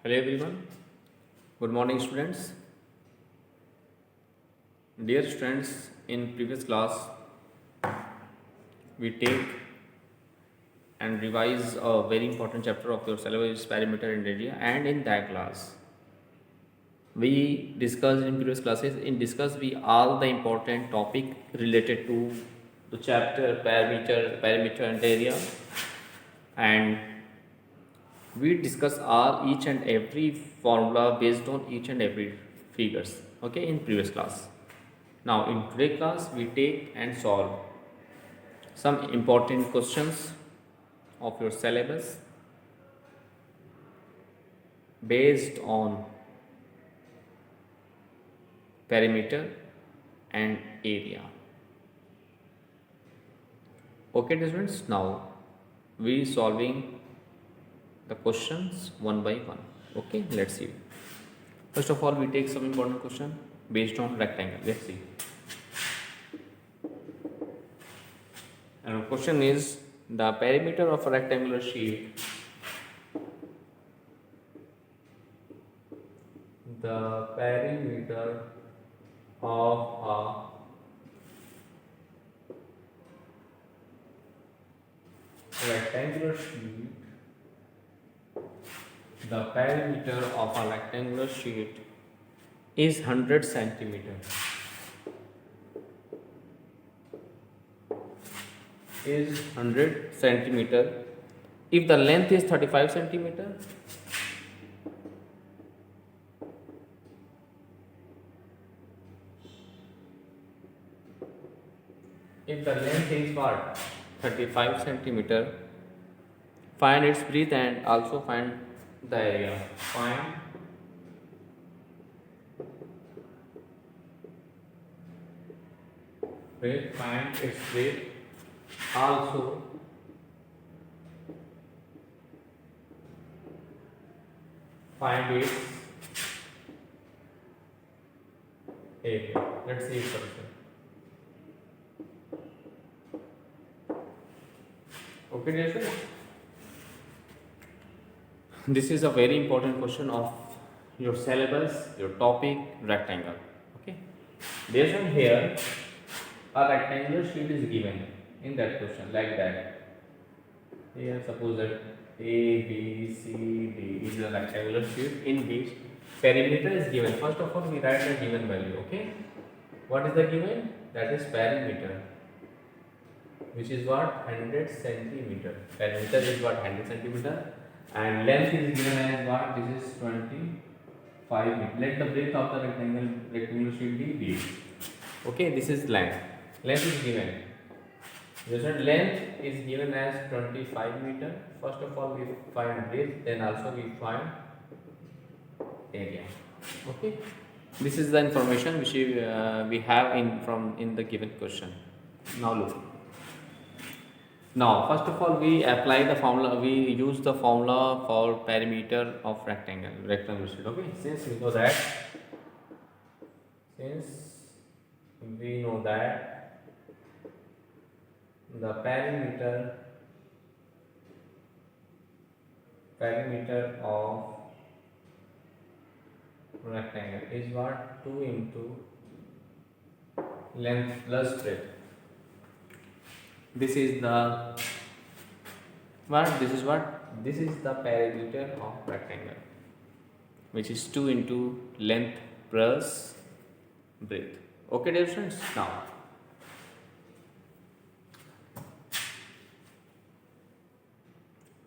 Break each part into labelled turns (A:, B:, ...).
A: Hello everyone. Good morning students. Dear students, in previous class we take and revise a very important chapter of your syllabus perimeter and area, and in that class we discussed in previous classes in discuss we all the important topic related to the chapter perimeter and area, and we discuss all each and every formula based on each and every figures, okay, in previous class. Now in today class we take and solve some important questions of your syllabus based on perimeter and area. Okay students, now we solving the questions one by one. Okay, let's see. First of all, we take some important question based on rectangle. Let's see. And the question is the perimeter of a rectangular sheet. The perimeter of a rectangular sheet. The perimeter of a rectangular sheet is 100 centimeter. Is 100 centimeter. If the length is 35 centimeter, if the length is what, 35 centimeter, find its breadth and also find the area. Find breadth, find its breadth, also find its area. Let's see it first. Okay, dear friends. This is a very important question of your syllabus, your topic, rectangle. Okay. Based on here, a rectangular sheet is given in that question like that. Here, suppose that A, B, C, D is a rectangular sheet in which perimeter is given. First of all, we write the given value. Okay. What is the given? That is perimeter, which is what, 100 centimeter. Perimeter is what, 100 centimeter, and length is given as what, this is 25 meter. Let the breadth of the rectangular sheet be b. Okay, this is length. Length is given. Result length is given as 25 meter. First of all, we find breadth, then also we find area. Okay, this is the information which we have in the given question. Now look. Now, first of all, we apply the formula. We use the formula for perimeter of rectangular sheet. Okay, since we know that the perimeter of rectangle is what, 2 into length plus breadth. This is the this is the perimeter of rectangle, which is 2 into length plus breadth. Okay, dear friends. Now,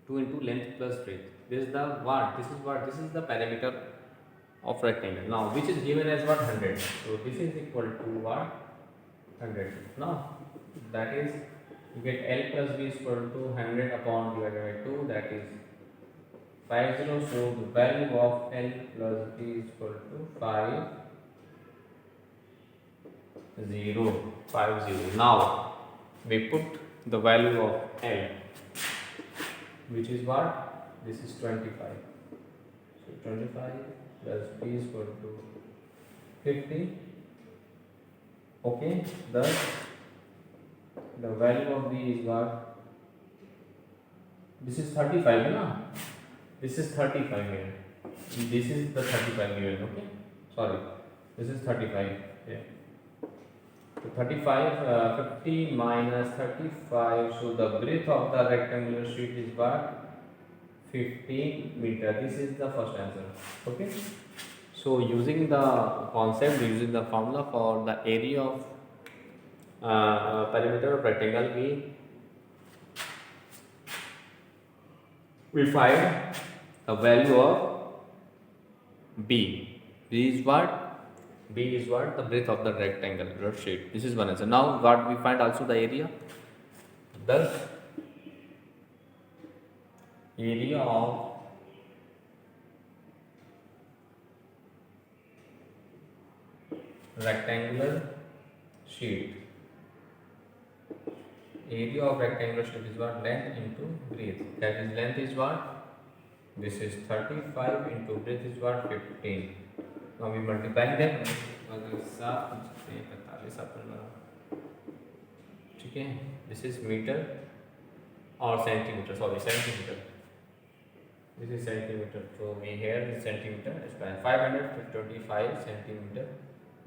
A: two into length plus breadth. This is the what? This is the perimeter of rectangle. Now, which is given as what, 100. So this is equal to what, 100. Now, that is, you get L plus B is equal to 100 upon divided by 2, that is 50. So the value of L plus B is equal to 50. Now we put the value of L, which is what, this is 25. So 25 plus B is equal to 50. Okay, thus the value of B is what, this is 35, na? This is 35 here. This is the 35 given. Okay, sorry, this is 35. Yeah. So 35, 50 minus 35. So the breadth of the rectangular sheet is what? 15 meter. This is the first answer. Okay. So using the concept, using the formula for the area of perimeter of rectangle, we find a value of b. B is what? B is what? The breadth of the rectangular sheet. This is one answer. Now what we find also the area. Thus area of rectangular sheet. Area of rectangular sheet is what? Length into breadth. That is, length is what? This is 35 into breadth is what? 15. Now we multiply them. Okay, this is meter or centimeter. Sorry, centimeter. This is centimeter. So we here is centimeter square. 525 centimeter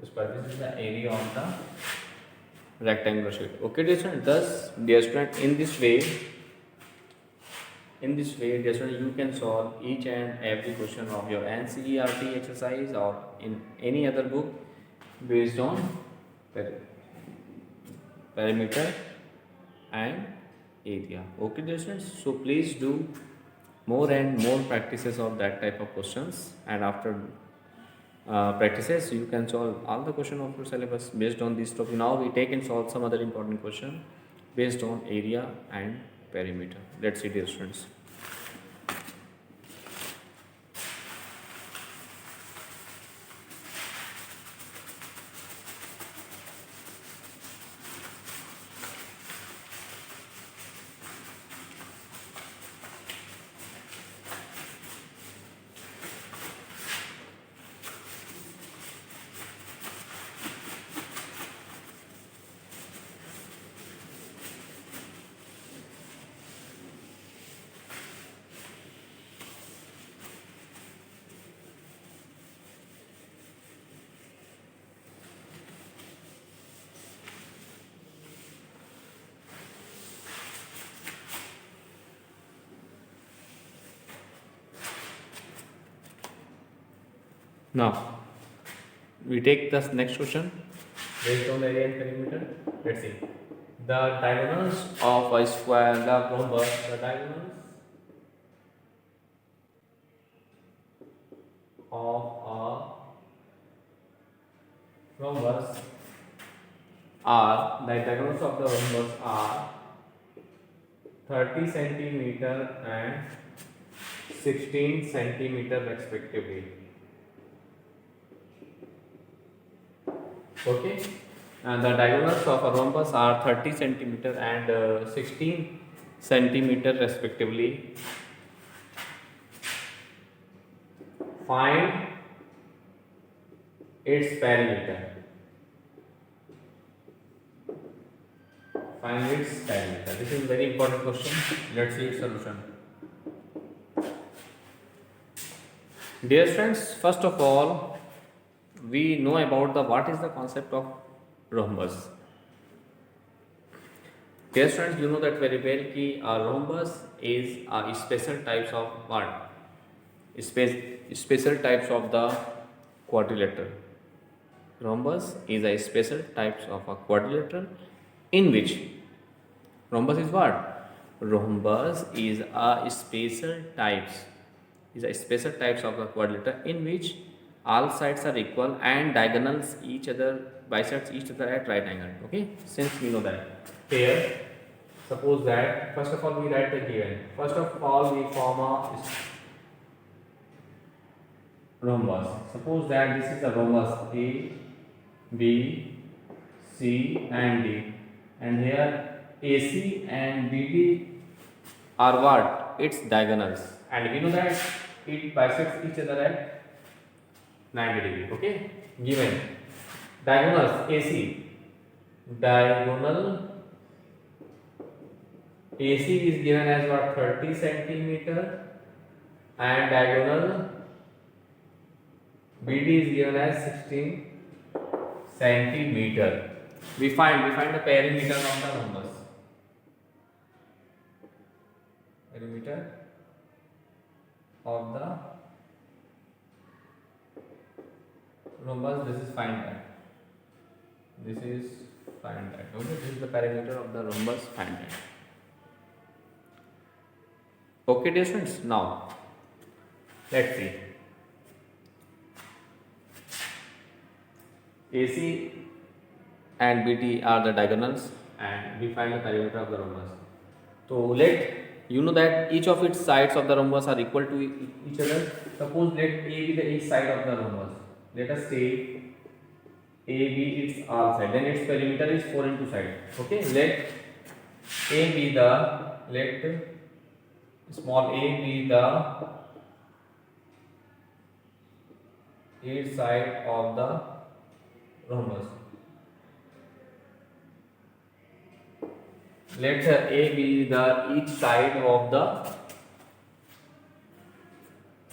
A: square. This is the area of the rectangular sheet. Okay, dear student. Thus, dear student, in this way, dear student, you can solve each and every question of your NCERT exercise or in any other book based on perimeter and area. Okay, dear students. So please do more and more practices of that type of questions, and after practices you can solve all the question of your syllabus based on this topic. Now we take and solve some other important question based on area and perimeter. Let's see, dear students. Now we take the next question based on the area and perimeter. Let's see. The diagonals of a square, the rhombus, the diagonals of a rhombus are, the diagonals of the rhombus are 30 centimeter and 16 centimeter respectively. Okay, and the diagonals of a rhombus are 30 centimeter and 16 centimeter respectively. Find its perimeter. Find its perimeter. This is a very important question. Let's see its solution. Dear friends, first of all, we know about the what is the concept of rhombus. Dear friends, you know that very well कि a rhombus is a special types of what? Special types of the quadrilateral. Rhombus is a special types of a quadrilateral in which rhombus is what? Rhombus is a special types of the quadrilateral in which all sides are equal and diagonals bisects each other at right angle. Okay, since we know that here, suppose that first of all we write the given. First of all we form a rhombus. Suppose that this is a rhombus A, B, C and D, and here AC and BD are what? Its diagonals, and we know that it bisects each other at 90 degree. Okay, given diagonals AC is given as what? 30 centimeter, and diagonal BD is given as 16 centimeter. We find the perimeter of the rhombus. Perimeter of the rhombus. This is find that. This is find that. Okay, this is the perimeter of the rhombus. Find that. Okay, dear students. Now let's see. AC and BT are the diagonals, and we find the perimeter of the rhombus. So let you know that each of its sides of the rhombus are equal to each other. Suppose let A be the each side of the rhombus. Let us say A be its R side. Then its perimeter is 4 into side. Okay. Let A be the let small a be the each side of the rhombus. Let A be the each side of the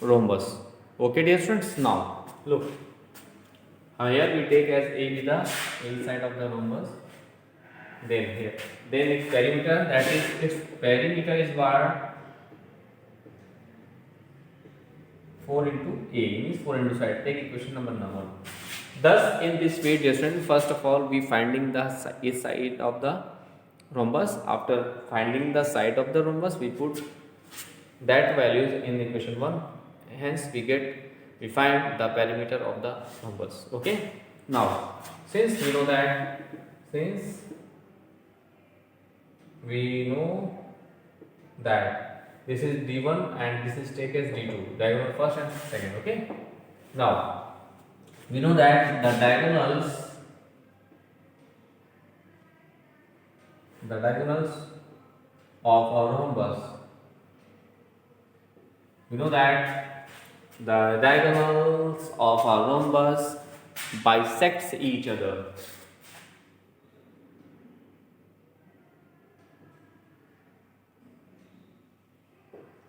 A: rhombus. Okay, dear students. Now look. Here we take as A be the each side of the rhombus. Then its perimeter, that is its perimeter is what 4 into A, means 4 into side. Take equation number 1. Thus, in this way, dear students, first of all, we finding the side of the rhombus. After finding the side of the rhombus, we put that values in equation 1. Hence, we find the perimeter of the rhombus. Okay. Now, since we know that this is D1 and this is take as D2, diagonal first and second. Okay. Now we know that the diagonals of a rhombus. We know that the diagonals of a rhombus bisects each other.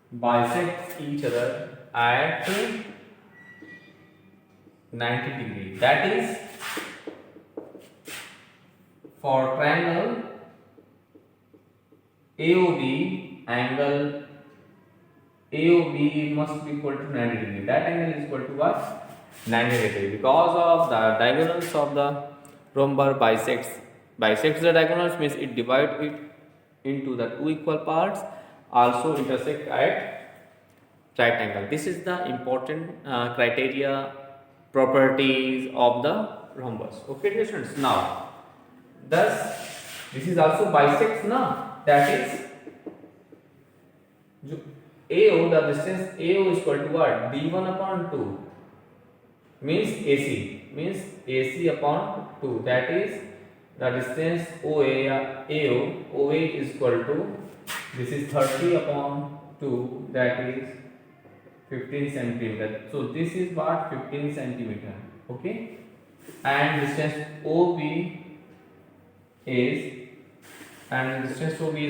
A: Bisects each other at 90 degrees. That is, for triangle AOB, angle AOB must be equal to 90 degrees. That angle is equal to what? 90 degrees. Because of the diagonals of the rhombus bisects the diagonals, means it divides it into the two equal parts. Also intersect at right angle. This is the important criteria, properties of the rhombus. Okay, dear students. Now, thus this is also bisects now. That is, AO, the distance AO is equal to what? D1 upon 2 means AC upon 2. That is, the distance OA is equal to, this is 30 upon 2, that is 15 centimeter. So this is what? 15 centimeter. Okay. And distance OB is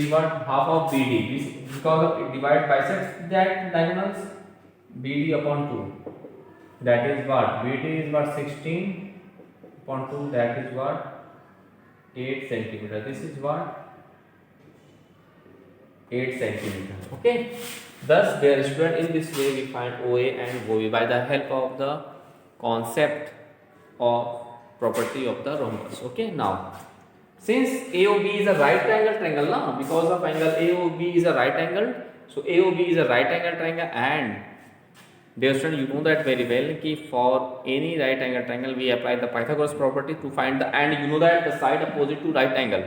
A: what? Half of BD. Because it bisects that diagonals, BD upon 2. That is what? BD is what? 16 upon 2. That is what? 8 centimeter. This is what? 8 centimeter. Okay. Thus, dear student, in this way we find OA and OB by the help of the concept of property of the rhombus. Okay. Now, since AOB is a right angle triangle, now because of angle AOB is a right angle, so AOB is a right angle triangle, and dear student, you know that very well कि for any right angle triangle we apply the Pythagoras property to find the, and you know that the side opposite to right angle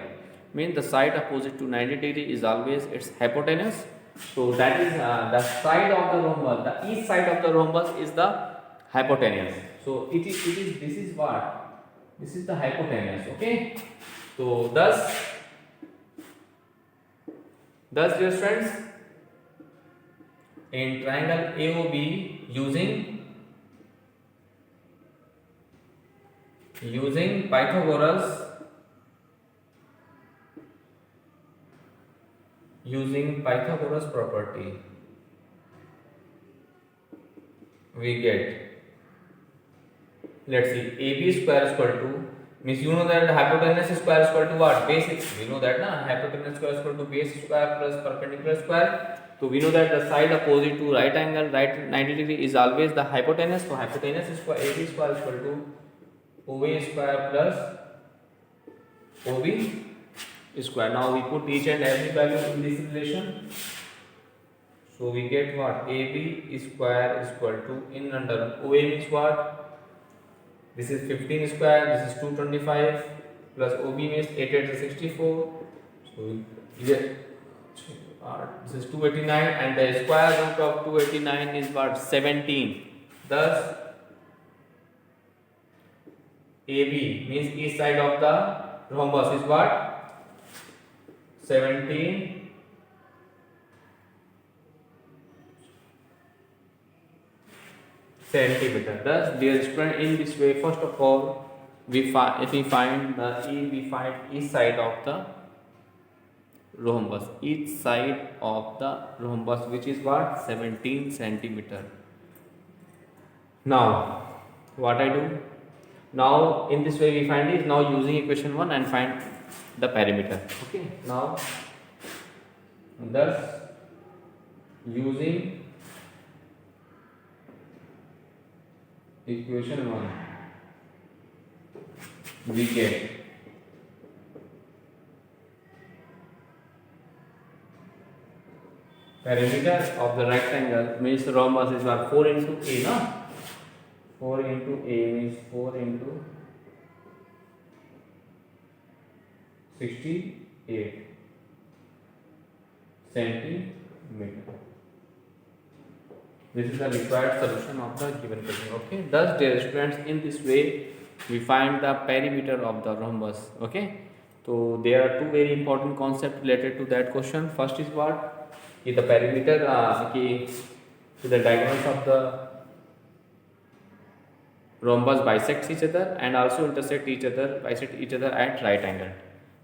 A: means the side opposite to 90 degree is always its hypotenuse. So that is the side of the rhombus, the east side of the rhombus is the hypotenuse. So this is what? This is the hypotenuse. Okay. So thus dear friends, in triangle AOB using Pythagoras property, we get let's see, AB square is equal to, means you know that hypotenuse square is equal to what? Base. We know that na, hypotenuse square is equal to base square plus perpendicular square. So we know that the side opposite to right angle, right 90 degree is always the hypotenuse. So hypotenuse is equal, AB square is equal to OA square plus OB square. Now we put each and every value in this relation. So we get what? AB square is equal to, in under OA means what? This is 15 square, this is 225 plus OB means 8 8 is 64. So we get this is 289 and the square root of 289 is what? 17. Thus AB means each side of the rhombus is what? 17 centimeter. Thus, dear student, in this way, first of all, if we find each side of the rhombus, which is what? 17 centimeter. Now, what I do? Now, in this way, we find is now using equation 1 and find the perimeter. Okay. Now, thus using equation 1 we get perimeter of the rectangle, means the rhombus is what? 4 into A, no? 4 into A means 4 into 68 centimeter. This is the required solution of the given question. Okay. Thus, dear students, in this way we find the perimeter of the rhombus. Okay. So there are two very important concepts related to that question. First is what? Is the perimeter to the diagonals of the rhombus bisect each other and also bisect each other at right angle.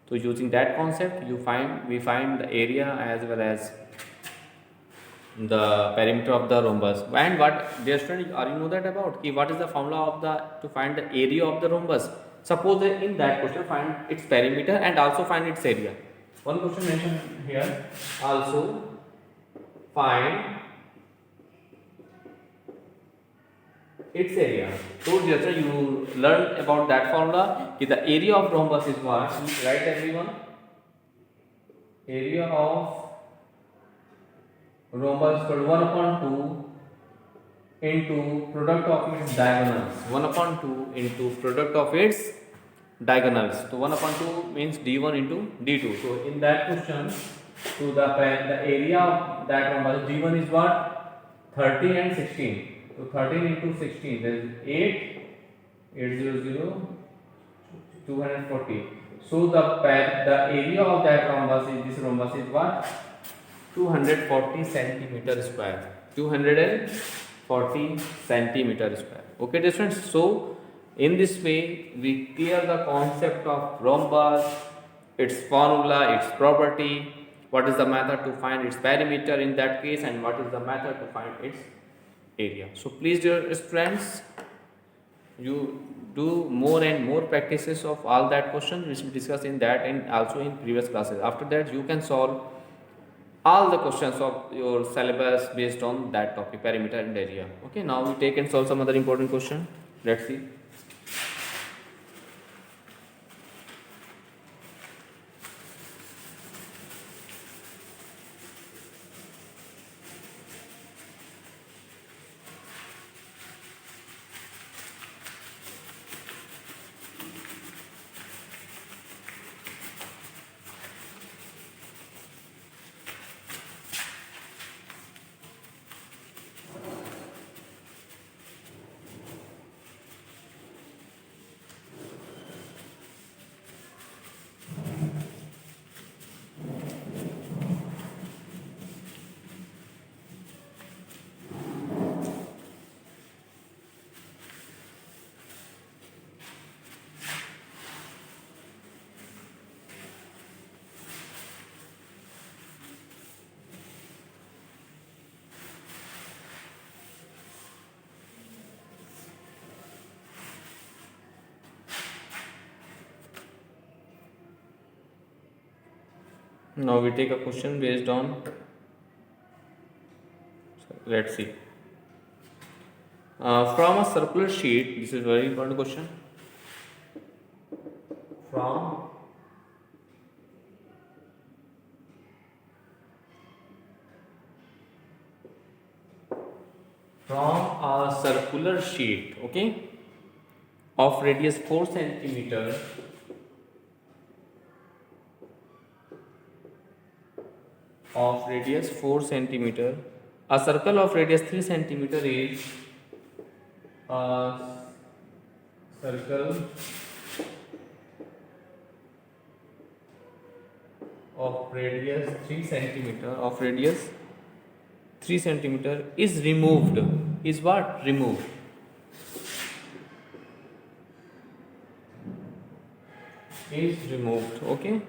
A: So using that concept, we find the area as well as the perimeter of the rhombus. And what, dear student, are you know that about what is the formula of to find the area of the rhombus? Suppose that in that question find its perimeter and also find its area. One question mentioned here, also find its area. So dear student, you learned about that formula. The area of rhombus is what? Write everyone. Area of rhombus is 1 upon 2 into product of its diagonals. 1 upon 2 into product of its diagonals. So 1 upon 2 means d1 into d2. So in that question, to the area of that rhombus, d1 is what? 13 and 16. So 13 into 16, that is 800, 240. So the area of that rhombus is what? 240 centimeter square. 240 centimeter square. Okay, dear students. So in this way, we clear the concept of rhombus, its formula, its property, what is the method to find its perimeter in that case, and what is the method to find its area. So please, dear students, you do more and more practices of all that questions which we discussed in that and also in previous classes. After that, you can solve all the questions of your syllabus based on that topic, perimeter and area. Okay, now we take and solve some other important question. Let's see. Now we take a question based on, let's see. From a circular sheet, this is very important question. From a circular sheet, okay, of radius 4 centimeter, a circle of radius 3 centimeter is a circle of radius 3 centimeter is removed. Is what? Removed. Is removed. Okay.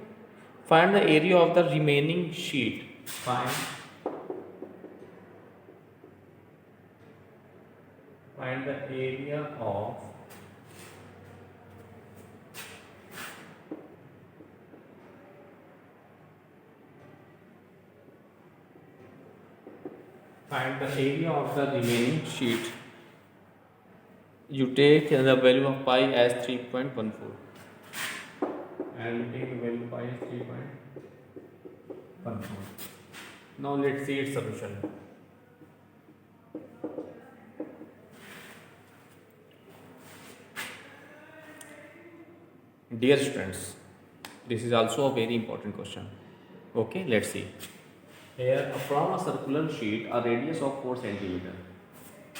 A: Find the area of the remaining sheet. Find the area of the remaining sheet. You take the value of pi as 3.14 and you take the value of pi as 3.14. Now let's see its solution. Dear students, this is also a very important question. Okay, let's see. Here, from a circular sheet, a radius of 4 centimeter.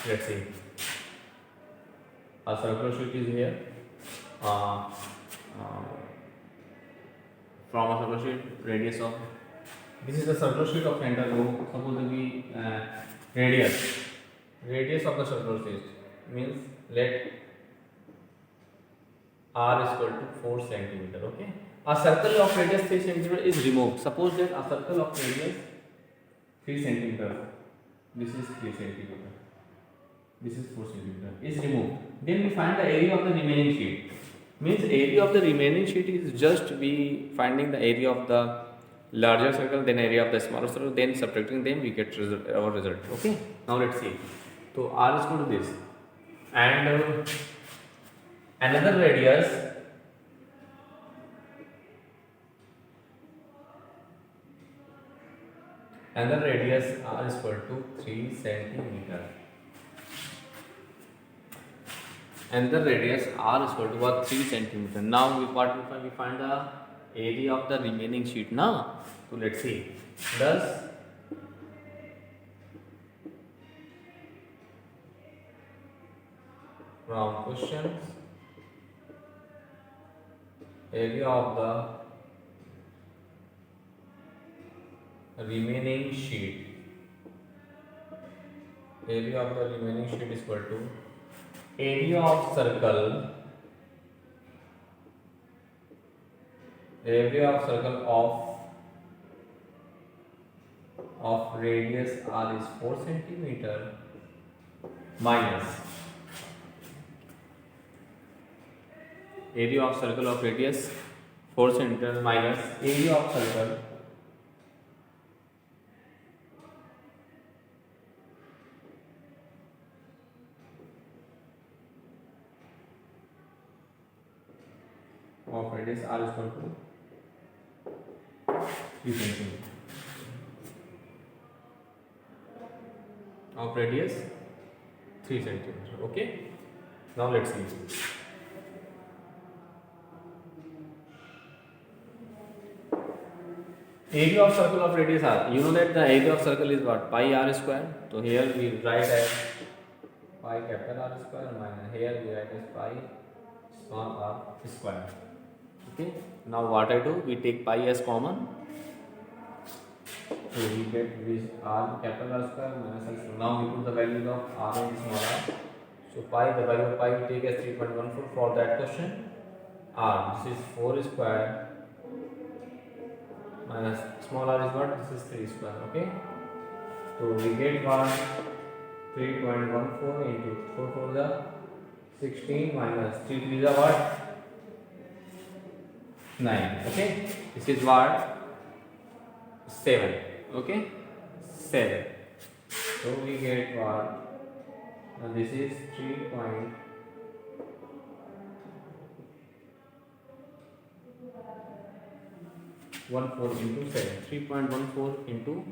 A: Let's see. A circular sheet is here. From a circular sheet, radius of. This is the circular sheet of center. Suppose to be radius of the circular sheet means let r is equal to 4 centimeter. Okay. A circle of radius 3 centimeter is removed. Suppose that a circle of radius 3 centimeter. This is 3 centimeter. This is 4 centimeter. Is removed. Then we find the area of the remaining sheet. Means area of the remaining sheet is just we finding the area of the larger circle, then area of the smaller circle, then subtracting them we get our result. Okay. Now let's see. So r is equal to this, and another radius r is equal to 3 centimeter. Another radius r is equal to what? 3 centimeter. Now we find the area of the remaining sheet now. So let's see. Thus from questions, area of the remaining sheet is equal to area of circle of radius r is 4 centimeter minus area of circle of radius 4 centimeter minus area of circle of radius r is equal to 3 centimeter. Of radius 3 centimeter. Okay. Now let's see. Area of circle of radius r. You know that the area of circle is what? Pi r square. So here we write as pi capital R square minus here we write as pi small r square. Okay. Now what I do? We take pi as common. So we get this r capital R square minus r square. Now we put the values of r and small r. So pi, the value of pi we take as 3.14 for that question. R, this is 4 square minus small r is what? This is 3 square. Okay. So we get 3.14 into 4 for the 16 minus 3 3 is what? 9. Okay. This is what? 7. Okay, 7. So we get what? Now this is 3.14 into 7. 3.14 into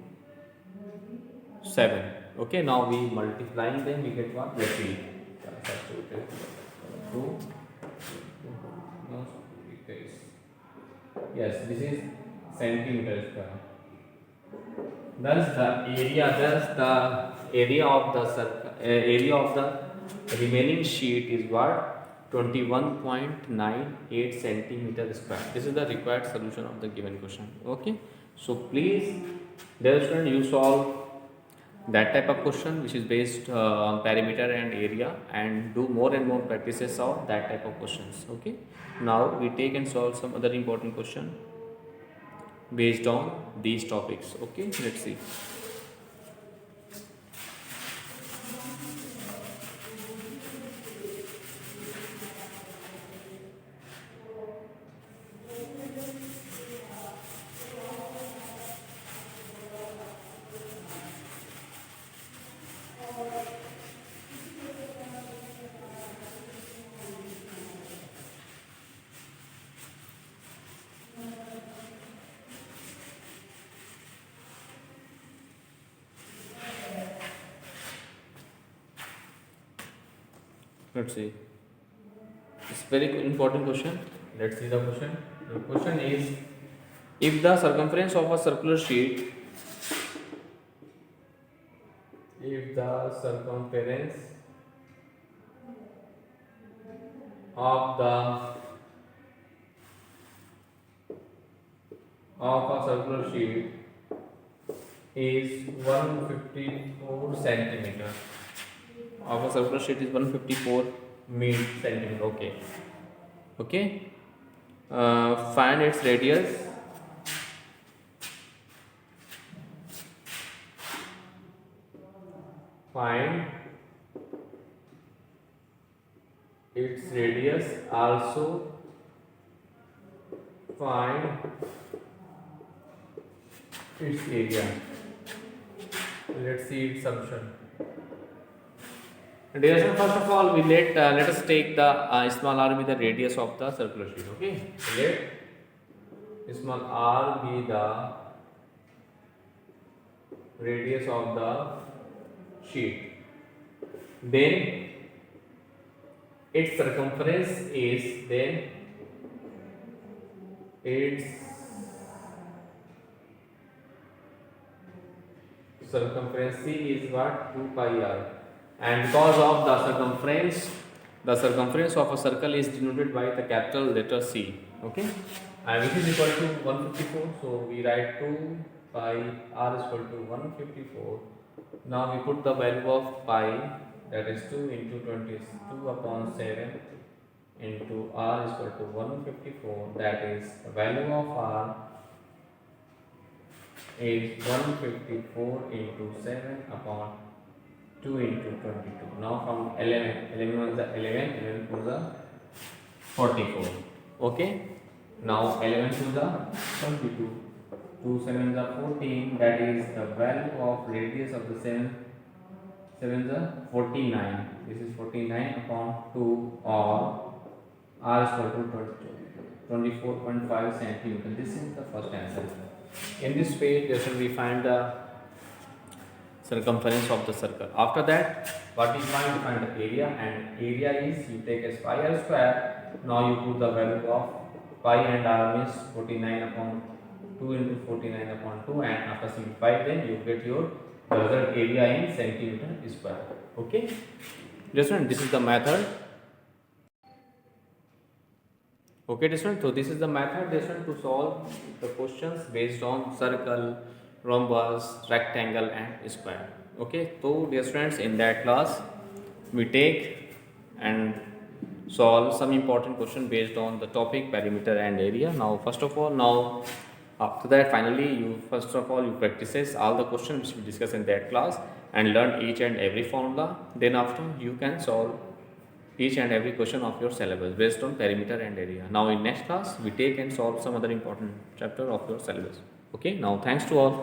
A: 7. Okay, now we multiplying them, we get what? Let's see. Two. No, yes, this is centimeter square. Thus the area of the area of the remaining sheet is what? 21.98 centimeter square. This is the required solution of the given question. Okay, so please, dear student, you solve that type of question which is based on perimeter and area, and do more and more practices of that type of questions. Okay, now we take and solve some other important question based on these topics. Okay, let's see. Let's see. It's very important question. Let's see the question. The question is, if the circumference of a circular sheet, if the circumference of a circular sheet is 154 centimeter. Of a circular sheet is 154 centimeter. Okay. Okay. Find its radius. Find its radius. Also find its area. Let's see its solution. Dear student, first of all, we let us take the small r be the radius of the circular sheet. Okay, let small r be the radius of the sheet. Then its circumference is C is what? 2 pi r. And because of the circumference of a circle is denoted by the capital letter C. Okay, and which is equal to 154. So we write 2 pi r is equal to 154. Now we put the value of pi, that is 2 into 22 upon 7 into r is equal to 154. That is the value of r is 154 into 7 upon 2 into 22. Now from 11 was the 11 to the 44. Okay. Now 11 to the 22. 2 7 the 14. That is the value of radius of the 7 the 49. This is 49 upon 2, or r is equal to 24.5 centimeter. This is the first answer. In this way, we find the circumference of the circle. After that, what we find the area, and area is, you take as pi r square. Now you put the value of pi and r is 49 upon 2 into 49 upon 2, and after simplify then you get your result area in centimeter square. Okay, this is the method. Okay, so this is the method to solve the questions based on circle, rhombus, rectangle and square. Okay, so dear students, in that class we take and solve some important question based on the topic perimeter and area. Now first of all, after that, finally you practices all the questions which we discussed in that class and learn each and every formula. Then after, you can solve each and every question of your syllabus based on perimeter and area. Now in next class we take and solve some other important chapter of your syllabus. Okay, now thanks to all.